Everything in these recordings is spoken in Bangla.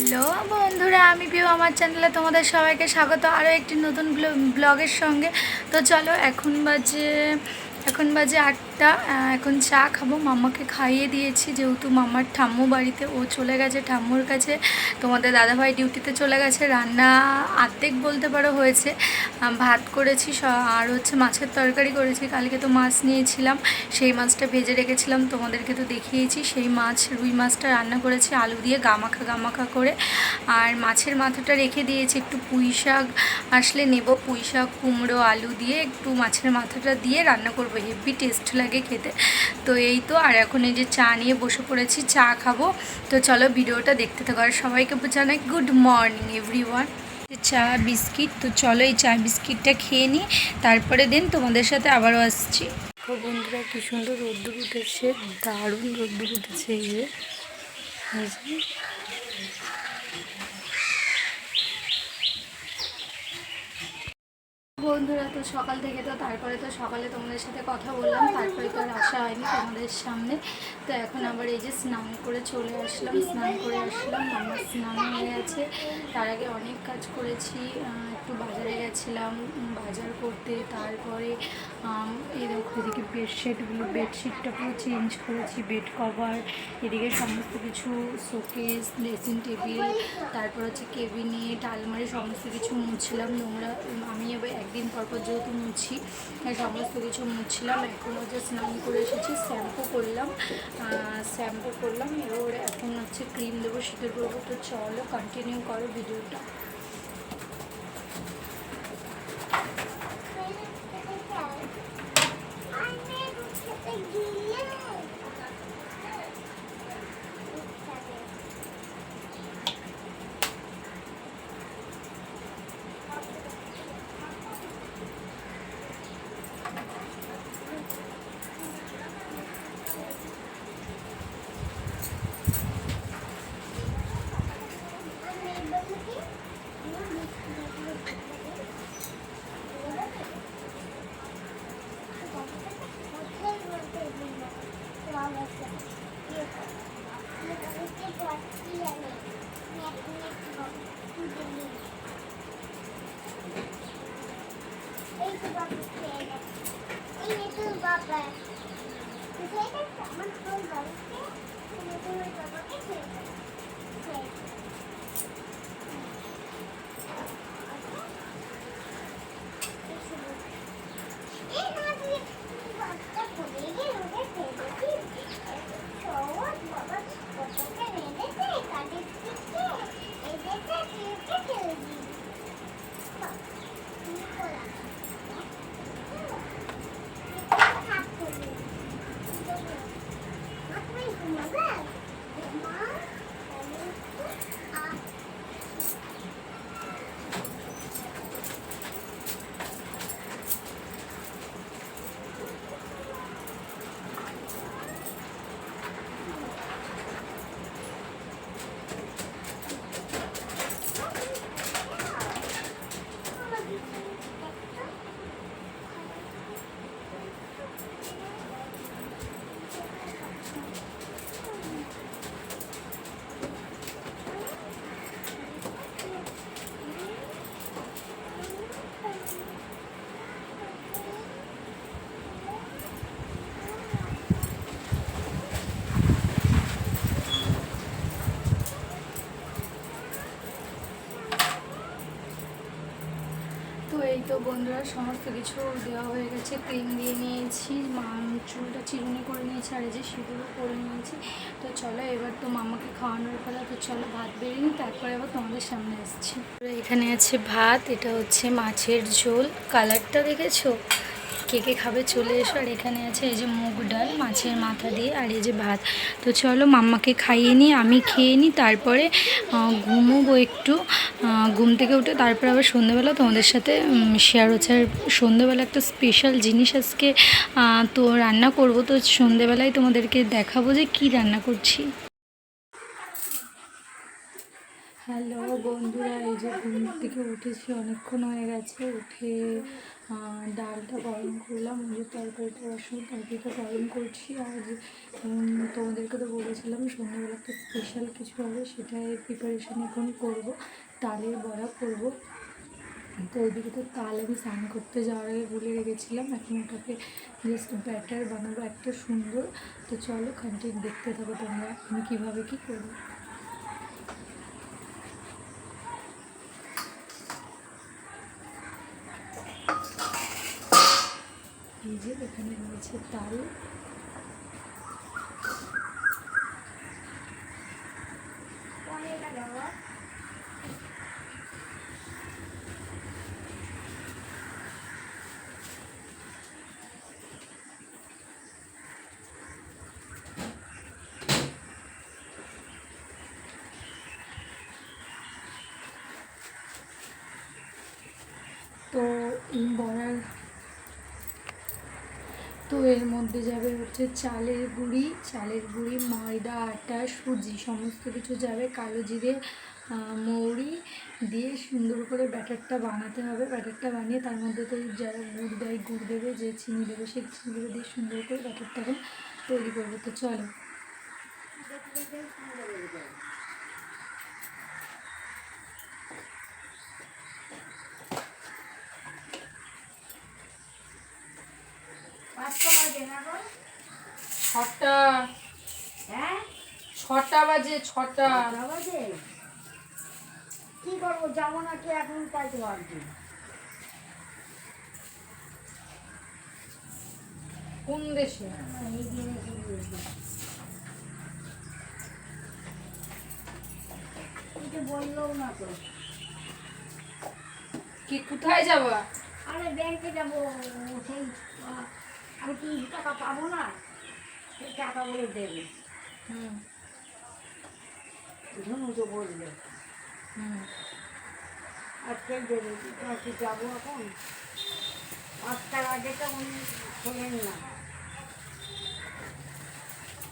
হ্যালো বন্ধুরা, আমি পিউ আমার চ্যানেলে তোমাদের সবাইকে স্বাগত আরও একটি নতুন ব্লগের সঙ্গে। তো চলো, এখন বাজে 8টা। এখন চা খাবো। মাম্মাকে খাইয়ে দিয়েছি, যেহেতু মাম্মার ঠাম্মু বাড়িতে, ও চলে গেছে ঠাম্মুর কাছে। তোমাদের দাদাভাই ডিউটিতে চলে গেছে। রান্না অর্ধেক বলতে পারো হয়েছে। ভাত করেছি আর হচ্ছে মাছের তরকারি করেছি। কালকে তো মাছ নিয়েছিলাম, সেই মাছটা ভেজে রেখেছিলাম, তোমাদেরকে তো দেখিয়েছি। সেই মাছ, রুই মাছটা রান্না করেছি আলু দিয়ে গামাখা করে। আর মাছের মাথাটা রেখে দিয়েছি, একটু পুঁই শাক আসলে নেব। পুঁই শাক, কুমড়ো, আলু দিয়ে একটু মাছের মাথাটা দিয়ে রান্না করবো, হেভি টেস্ট লাগে খেতে। তো এই তো, আর এখন এই যে চা নিয়ে বসে পড়েছি, চা খাবো। তো চলো ভিডিওটা দেখতে থাকো। আর সবাইকে জানাই গুড মর্নিং এভরিওয়ান। চা বিস্কিট, তো চলো এই চা বিস্কিটটা খেয়ে নিই, তারপরে দেন তোমাদের সাথে আবারও আসছি। বন্ধুরা, কি সুন্দর রোদ্দুর উঠেছে, দারুণ রোদ্দুর উঠেছে। এই যে বন্ধুরা, তো সকাল থেকে তো সকালে তোমাদের সাথে কথা বললাম, তারপরে তো আর আসা হয়নি তোমাদের সামনে। তো এখন আবার এই যে স্নান করে চলে আসলাম, আমার স্নান হয়ে গেছে। তার আগে অনেক কাজ করেছি, একটু বাজারে গেছিলাম বাজার করতে। তারপরে এই দেখো, এদিকে বেডশিটটা পুরো চেঞ্জ করেছি, বেড কভার, এদিকে সমস্ত কিছু, শোকেস, ড্রেসিং টেবিল, তারপর হচ্ছে কেবিনেট, আলমারি, সমস্ত কিছু মুছছিলাম। নোংরা আমি এবার একদিন পর যেহেতু মুছি, সমস্ত কিছু মুছছিলাম। এখন হচ্ছে স্নান করে এসেছি, শ্যাম্পু করলাম। এবার এখন হচ্ছে ক্রিম দেবো, শীতের করবো। তো চলো কন্টিনিউ করো ভিডিওটা। তো এই তো বন্ধুরা, সমস্ত কিছু দেওয়া হয়ে গেছে, ক্রিম দিয়ে নিয়েছি, চুলটা চিরুনি করে নিয়েছি, আর এই যে সিঁদুরও করে নিয়েছি। তো চলো এবার তো মামাকে খাওয়ানোর পালা। তো চলো ভাত বেরিয়ে নিই, তারপরে আবার তোমাদের সামনে আসছি। এখানে আছে ভাত, এটা হচ্ছে মাছের ঝোল, কালারটা দেখেছো? কে কে খাবে চলে এসো। আর এখানে আছে এই যে মুগ ডাল মাছের মাথা দিয়ে, আর এই যে ভাত। তো চলো মাম্মাকে খাইয়ে নিই, আমি খেয়ে নিই, তারপরে ঘুমোবো একটু। ঘুম থেকে উঠে তারপরে আবার সন্ধ্যেবেলা তোমাদের সাথে শেয়ার হচ্ছে। আর সন্ধ্যেবেলা একটা স্পেশাল জিনিস আজকে তো রান্না করব। তো সন্ধ্যেবেলায় তোমাদেরকে দেখাবো যে কি রান্না করছি। হ্যালো বন্ধুরা, এই যে ঘুম থেকে উঠেছি, অনেকক্ষণ হয়ে গেছে। উঠে ডালটা গরম করলাম, ওই যে তরকারিটা তরকারিটা গরম করছি। আর তোমাদেরকে তো বলেছিলাম সন্ধ্যাবেলা একটা স্পেশাল কিছু হবে, সেটাই প্রিপারেশন এখন করব। তালের বড়া করব। তো ওইদিকে তো তাল আমি স্নান করতে যাওয়ার আগে ভুলে রেখেছিলাম। এখন ওটাকে জাস্ট ব্যাটার বানাবো একটা সুন্দর। তো চলো কন্টিনিউ দেখতে থাকো তোমরা আমি কীভাবে কী করবো। এই যে এখানে রয়েছে তাল, তো এই বড়ার তো এর মধ্যে যাবে হচ্ছে চালের গুঁড়ি, ময়দা, আটা, সুজি সমস্ত কিছু যাবে। কালো জিরে, মৌরি দিয়ে সুন্দর করে ব্যাটারটা বানাতে হবে। ব্যাটারটা বানিয়ে তার মধ্যে তো যারা গুড় দেয় গুড় দেবে, যে চিনি দেবে সেই চিনিগুলো দিয়ে সুন্দর করে ব্যাটারটা তৈরি করবো। তো চলো। ছটা বাজে। কি করবো, যাবো নাকি এখন, তাই তো ভাবছি। কোন দেশে? বললো না তো। কি কোথায় যাবা? আরে ব্যাংকে যাবো, সেই আমি 30 টাকা পাবো না, সেই টাকাগুলো দেবে। ধনু তো বললো আজকে দেবে। আজকে যাবো এখন 5টার আগে তো উনি খোলেন না,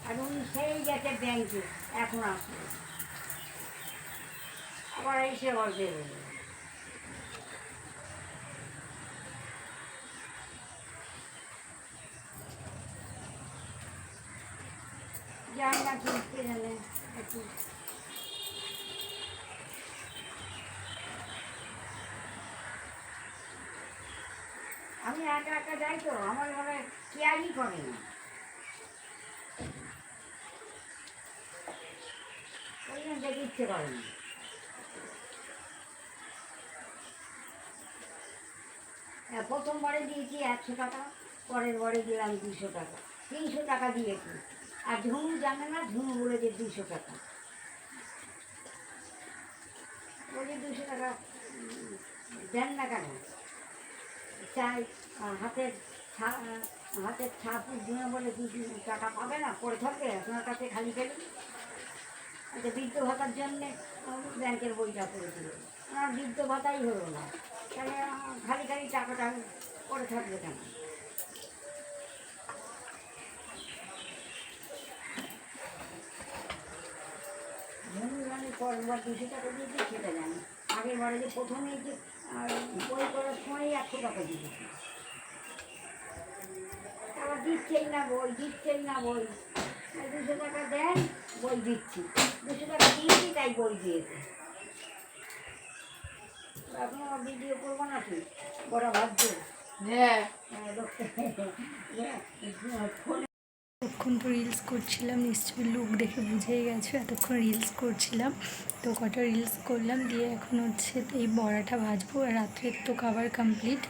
আর উনি সেই গেছে ব্যাংকে, এখন আসবে আবার এসে আবার দেবে। যাই না কিনতে জানে একটু। আমি একা একা যাই তো, আমার ঘরে কেয়ারই করে না, ওই জন্য দেখে ইচ্ছে করে না। প্রথমবারে দিয়েছি 100 টাকা, পরের বারে দিলাম 200 টাকা, 300 টাকা দিয়েছি। আর ঝুনু জানে না, ঝুনু বলেছে 200 টাকা, বলে 200 টাকা দেন না কেন? চাই হাতের ছাপ ঝুনে বলে 200 টাকা পাবে না, পড়ে থাকবে আপনার কাছে খালি খালি। আচ্ছা, বৃদ্ধ ভাতার জন্যে ব্যাংকের বইটা করে দিল, আমার বৃদ্ধ ভাতাই হলো না, তাহলে খালি খালি টাকাটা পড়ে থাকবে কেন? জানি পরের বার 200 টাকা দিয়েছি সেটা জানি, আগের বারে যে প্রথমেই যে বই করার সময় 100 টাকা দিয়েছি, আবার দিচ্ছেই না বই, 200 টাকা দেন, বই দিচ্ছি, 200 টাকা দিয়েছি তাই বই দিয়েছে। এখন আমার ভিডিও করবো নাকি, বড় ভাবছে। হ্যাঁ, ফোনে এতক্ষণ তো রিলস করছিলাম, নিশ্চয়ই লুক দেখে বুঝেই গেছো এতক্ষণ রিলস করছিলাম। তো কটা রিলস করলাম, দিয়ে এখন হচ্ছে এই বড়াটা ভাজবো। আর রাত্রের তো খাবার কমপ্লিট,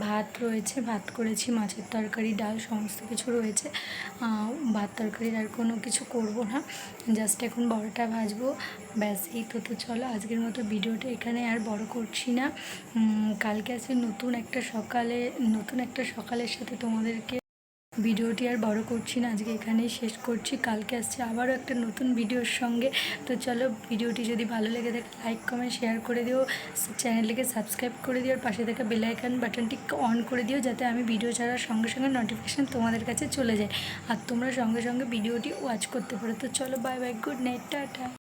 ভাত রয়েছে, ভাত করেছি, মাছের তরকারি, ডাল সমস্ত কিছু রয়েছে। ভাত তরকারির আর কোনো কিছু করব না, জাস্ট এখন বড়াটা ভাজবো, ব্যাস এই তো। তো চলো আজকের মতো ভিডিওটা এখানে আর বড় করছি না। কালকে আছে নতুন একটা সকালের সাথে তোমাদেরকে ভিডিওটি আর বড় করছি না, আজকে এখানেই শেষ করছি। কালকে আসছে আবারও একটা নতুন ভিডিওর সঙ্গে। তো চলো, ভিডিওটি যদি ভালো লেগে থাকে লাইক কমেন্ট শেয়ার করে দিও, চ্যানেলটিকে সাবস্ক্রাইব করে দিও, আর পাশে থাকা বেল আইকন বাটনটি অন করে দিও, যাতে আমি ভিডিও ছাড়ার সঙ্গে সঙ্গে নোটিফিকেশান তোমাদের কাছে চলে যায় আর তোমরা সঙ্গে সঙ্গে ভিডিওটি ওয়াচ করতে পারো। তো চলো, bye bye, good night, tata.